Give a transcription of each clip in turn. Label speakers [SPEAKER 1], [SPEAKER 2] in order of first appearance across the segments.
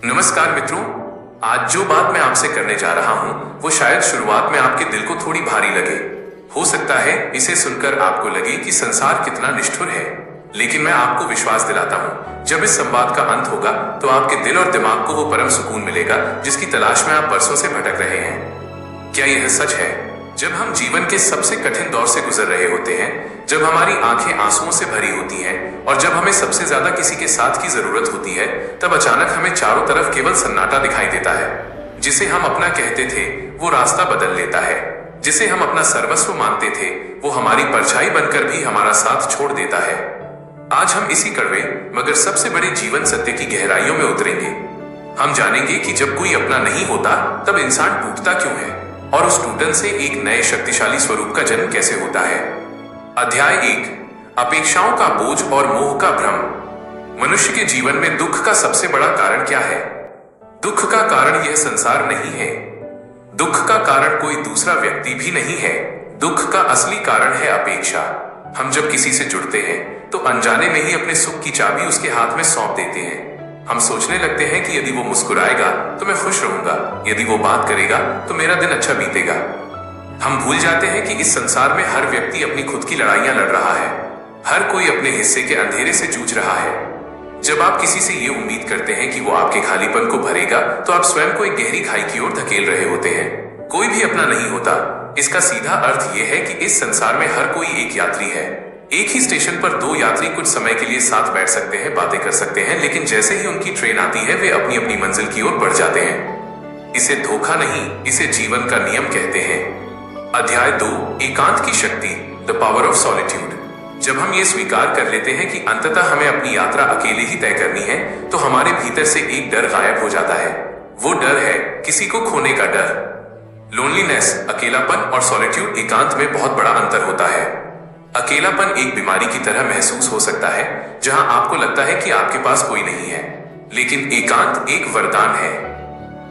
[SPEAKER 1] नमस्कार मित्रों। आज जो बात मैं आपसे करने जा रहा हूं वो शायद शुरुआत में आपके दिल को थोड़ी भारी लगे। हो सकता है इसे सुनकर आपको लगे कि संसार कितना निष्ठुर है, लेकिन मैं आपको विश्वास दिलाता हूं, जब इस संवाद का अंत होगा तो आपके दिल और दिमाग को वो परम सुकून मिलेगा जिसकी तलाश में आप बरसों से भटक रहे हैं। क्या यह सच है? जब हम जीवन के सबसे कठिन दौर से गुजर रहे होते हैं, जब हमारी आंखें आंसुओं से भरी होती हैं और जब हमें सबसे ज्यादा किसी के साथ की जरूरत होती है, तब अचानक हमें चारों तरफ केवल सन्नाटा दिखाई देता है। जिसे हम अपना कहते थे वो रास्ता बदल लेता है, जिसे हम अपना सर्वस्व मानते थे वो हमारी परछाई बनकर भी हमारा साथ छोड़ देता है। आज हम इसी कड़वे मगर सबसे बड़े जीवन सत्य की गहराइयों में उतरेंगे। हम जानेंगे कि जब कोई अपना नहीं होता तब इंसान टूटता क्यों है और उस टूटन से एक नए शक्तिशाली स्वरूप का जन्म कैसे होता है। अध्याय 1, अपेक्षाओं का बोझ और मोह का भ्रम। मनुष्य के जीवन में दुख का सबसे बड़ा कारण क्या है? दुख का कारण यह संसार नहीं है। दुख का कारण कोई दूसरा व्यक्ति भी नहीं है। दुख का असली कारण है अपेक्षा। हम जब किसी से जुड़ते हैं तो अनजाने में ही अपने सुख की चाबी उसके हाथ में सौंप देते हैं। हम सोचने लगते हैं कि यदि वो मुस्कुराएगा तो मैं खुश रहूंगा, यदि वो बात करेगा तो मेरा दिन अच्छा बीतेगा। हम भूल जाते हैं कि इस संसार में हर व्यक्ति अपनी खुद की लड़ाइयां लड़ रहा है। हर कोई अपने हिस्से के अंधेरे से जूझ रहा है। जब आप किसी से ये उम्मीद करते हैं कि वो आपके खालीपन को भरेगा तो आप स्वयं को एक गहरी खाई की ओर धकेल रहे होते हैं। कोई भी अपना नहीं होता। इसका सीधा अर्थ यह है कि इस संसार में हर कोई एक यात्री है। एक ही स्टेशन पर दो यात्री कुछ समय के लिए साथ बैठ सकते हैं, बातें कर सकते हैं, लेकिन जैसे ही उनकी ट्रेन आती है वे अपनी अपनी मंजिल की ओर बढ़ जाते हैं। इसे धोखा नहीं, इसे जीवन का नियम कहते हैं। अध्याय 2, एकांत की शक्ति, द पावर ऑफ सॉलिट्यूड। जब हम ये स्वीकार कर लेते हैं कि अंततः हमें अपनी यात्रा अकेले ही तय करनी है, तो हमारे भीतर से एक डर गायब हो जाता है। वो डर है किसी को खोने का डर। लोनलीनेस, अकेलापन, और सॉलिट्यूड, एकांत में बहुत बड़ा अंतर होता है। अकेलापन एक बीमारी की तरह महसूस हो सकता है, जहां आपको लगता है कि आपके पास कोई नहीं है, लेकिन एकांत एक वरदान है।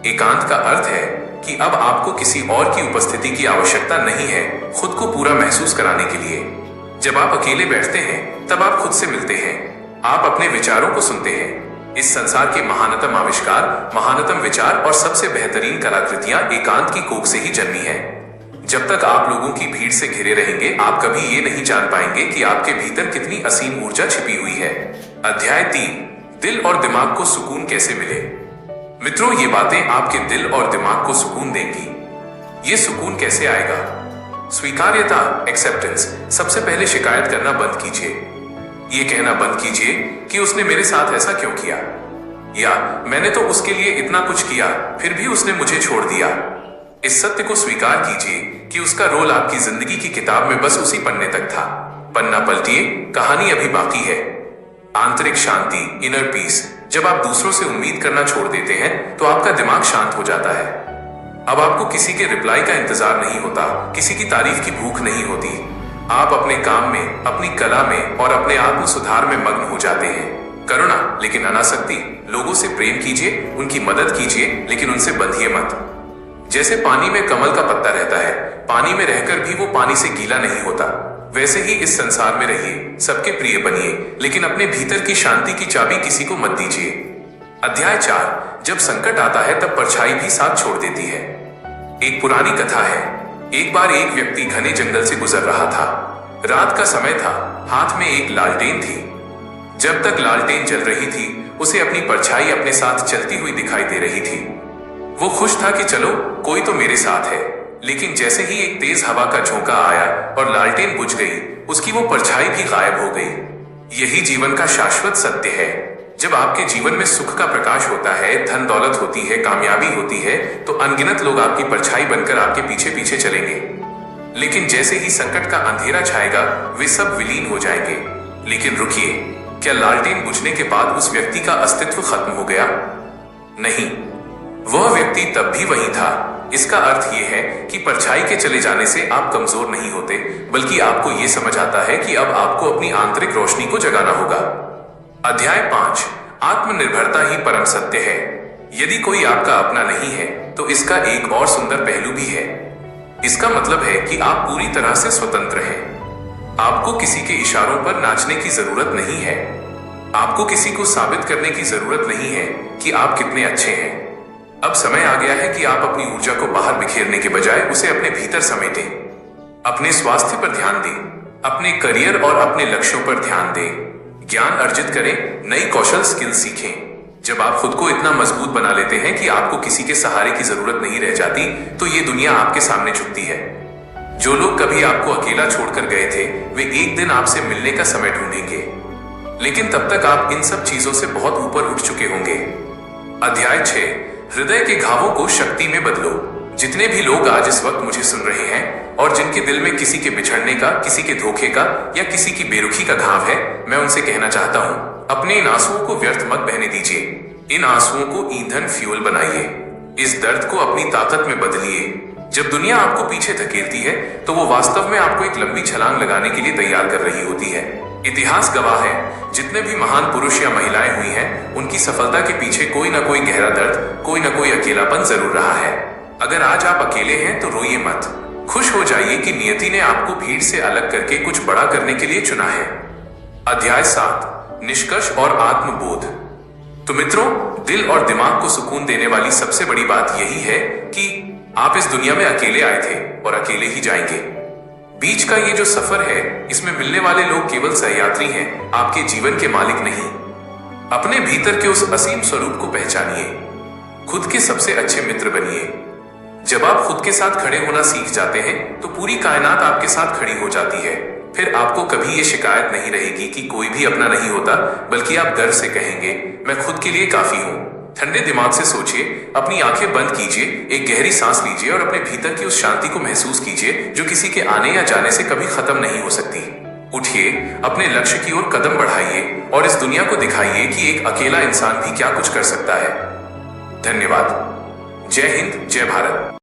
[SPEAKER 1] एकांत का अर्थ है कि अब आपको किसी और की उपस्थिति की आवश्यकता नहीं है खुद को पूरा महसूस कराने के लिए। जब आप अकेले बैठते हैं तब आप खुद से मिलते हैं। आप अपने विचारों को सुनते हैं। इस संसार के महानतम आविष्कार, महानतम विचार और सबसे बेहतरीन कलाकृतियां एकांत की कोख से ही जन्मी हैं। जब तक आप लोगों की भीड़ से घिरे रहेंगे, आप कभी ये नहीं जान पाएंगे कि आपके भीतर कितनी असीम ऊर्जा छिपी हुई है। अध्याय 3, दिल और दिमाग को सुकून कैसे मिले। मित्रों, ये बातें आपके दिल और दिमाग को सुकून देंगी। ये सुकून कैसे आएगा? स्वीकार्यता, एक्सेप्टेंस। सबसे पहले शिकायत करना बंद कीजिए। ये कहना बंद कीजिए कि उसने मेरे साथ ऐसा क्यों किया, या मैंने तो उसके लिए इतना कुछ किया फिर भी उसने मुझे छोड़ दिया। इस सत्य को स्वीकार कीजिए कि उसका रोल आपकी जिंदगी की किताब में बस उसी पन्ने तक था। पन्ना पलटिए, कहानी अभी बाकी है। आंतरिक शांति, इनर पीस। जब आप दूसरों से उम्मीद करना छोड़ देते हैं तो आपका दिमाग शांत हो जाता है। अब आपको किसी के रिप्लाई का इंतजार नहीं होता, किसी की तारीफ की भूख नहीं होती। आप अपने काम में, अपनी कला में और अपने आत्म सुधार में मग्न हो जाते हैं। करुणा लेकिन अनासक्ति। लोगों से प्रेम कीजिए, उनकी मदद कीजिए, लेकिन उनसे बंधिए मत। जैसे पानी में कमल का पत्ता रहता है, पानी में रहकर भी वो पानी से गीला नहीं होता, वैसे ही इस संसार में रहिए, सबके प्रिय बनिए, लेकिन अपने भीतर की शांति की चाबी किसी को मत दीजिए। अध्याय 4, जब संकट आता है तब परछाई भी साथ छोड़ देती है। एक पुरानी कथा है। एक बार एक व्यक्ति घने जंगल से गुजर रहा था। रात का समय था, हाथ में एक लालटेन थी। जब तक लालटेन जल रही थी, उसे अपनी परछाई अपने साथ चलती हुई दिखाई दे रही थी। वो खुश था कि चलो कोई तो मेरे साथ है, लेकिन जैसे ही एक तेज हवा का झोंका आया और लालटेन बुझ गई, उसकी वो परछाई भी गायब हो गई। यही जीवन का शाश्वत सत्य है। जब आपके जीवन में सुख का प्रकाश होता है, धन दौलत होती है, कामयाबी होती है, तो अनगिनत लोग आपकी परछाई बनकर आपके पीछे पीछे चलेंगे। लेकिन जैसे ही संकट का अंधेरा छाएगा, वे सब विलीन हो जाएंगे। लेकिन रुकिए, क्या लालटेन बुझने के बाद उस व्यक्ति का अस्तित्व खत्म हो गया? नहीं, वह व्यक्ति तब भी वही था। इसका अर्थ यह है कि परछाई के चले जाने से आप कमजोर नहीं होते, बल्कि आपको यह समझ आता है कि अब आपको अपनी आंतरिक रोशनी को जगाना होगा। अध्याय 5, आत्मनिर्भरता ही परम सत्य है। यदि कोई आपका अपना नहीं है तो इसका एक और सुंदर पहलू भी है। इसका मतलब है कि आप पूरी तरह से स्वतंत्र हैं। आपको किसी के इशारों पर नाचने की जरूरत नहीं है। आपको किसी को साबित करने की जरूरत नहीं है कि आप कितने अच्छे हैं। अब समय आ गया है कि आप अपनी ऊर्जा को बाहर बिखेरने के बजाय उसे अपने भीतर समेटें। अपने स्वास्थ्य पर ध्यान दें, अपने करियर और अपने लक्ष्यों पर ध्यान दें, ज्ञान अर्जित करें, नई कौशल स्किल सीखें। जब आप खुद को इतना मजबूत बना लेते हैं कि आपको किसी के सहारे की जरूरत नहीं रह जाती, तो ये दुनिया आपके सामने झुकती है। जो लोग कभी आपको अकेला छोड़कर गए थे, वे एक दिन आपसे मिलने का समय ढूंढेंगे, लेकिन तब तक आप इन सब चीजों से बहुत ऊपर उठ चुके होंगे। अध्याय 6, हृदय के घावों को शक्ति में बदलो। जितने भी लोग आज इस वक्त मुझे सुन रहे हैं और जिनके दिल में किसी के बिछड़ने का, किसी के धोखे का या किसी की बेरुखी का घाव है, मैं उनसे कहना चाहता हूं, अपने इन आंसुओं को व्यर्थ मत बहने दीजिए। इन आंसुओं को ईंधन फ्यूल बनाइए। इस दर्द को अपनी ताकत में बदलिए। जब दुनिया आपको पीछे धकेलती है, तो वो वास्तव में आपको एक लंबी छलांग लगाने के लिए तैयार कर रही होती है। इतिहास गवाह है, जितने भी महान पुरुष या महिलाएं हुई हैं, उनकी सफलता के पीछे कोई ना कोई गहरा दर्द, कोई ना कोई अकेलापन जरूर रहा है। अगर आज आप अकेले हैं तो रोइए मत, खुश हो जाइए कि नियति ने आपको भीड़ से अलग करके कुछ बड़ा करने के लिए चुना है। अध्याय 7, निष्कर्ष और आत्मबोध। तो मित्रों, दिल और दिमाग को सुकून देने वाली सबसे बड़ी बात यही है कि आप इस दुनिया में अकेले आए थे और अकेले ही जाएंगे। बीच का ये जो सफर है, इसमें मिलने वाले लोग केवल सहयात्री हैं, आपके जीवन के मालिक नहीं। अपने भीतर के उस असीम स्वरूप को पहचानिए, खुद के सबसे अच्छे मित्र बनिए। जब आप खुद के साथ खड़े होना सीख जाते हैं, तो पूरी कायनात आपके साथ खड़ी हो जाती है। फिर आपको कभी ये शिकायत नहीं रहेगी कि कोई भी अपना नहीं होता, बल्कि आप गर्व से कहेंगे, मैं खुद के लिए काफी हूं। ठंडे दिमाग से सोचिए, अपनी आंखें बंद कीजिए, एक गहरी सांस लीजिए और अपने भीतर की उस शांति को महसूस कीजिए जो किसी के आने या जाने से कभी खत्म नहीं हो सकती। उठिए, अपने लक्ष्य की ओर कदम बढ़ाइए और इस दुनिया को दिखाइए कि एक अकेला इंसान भी क्या कुछ कर सकता है। धन्यवाद। जय हिंद, जय भारत।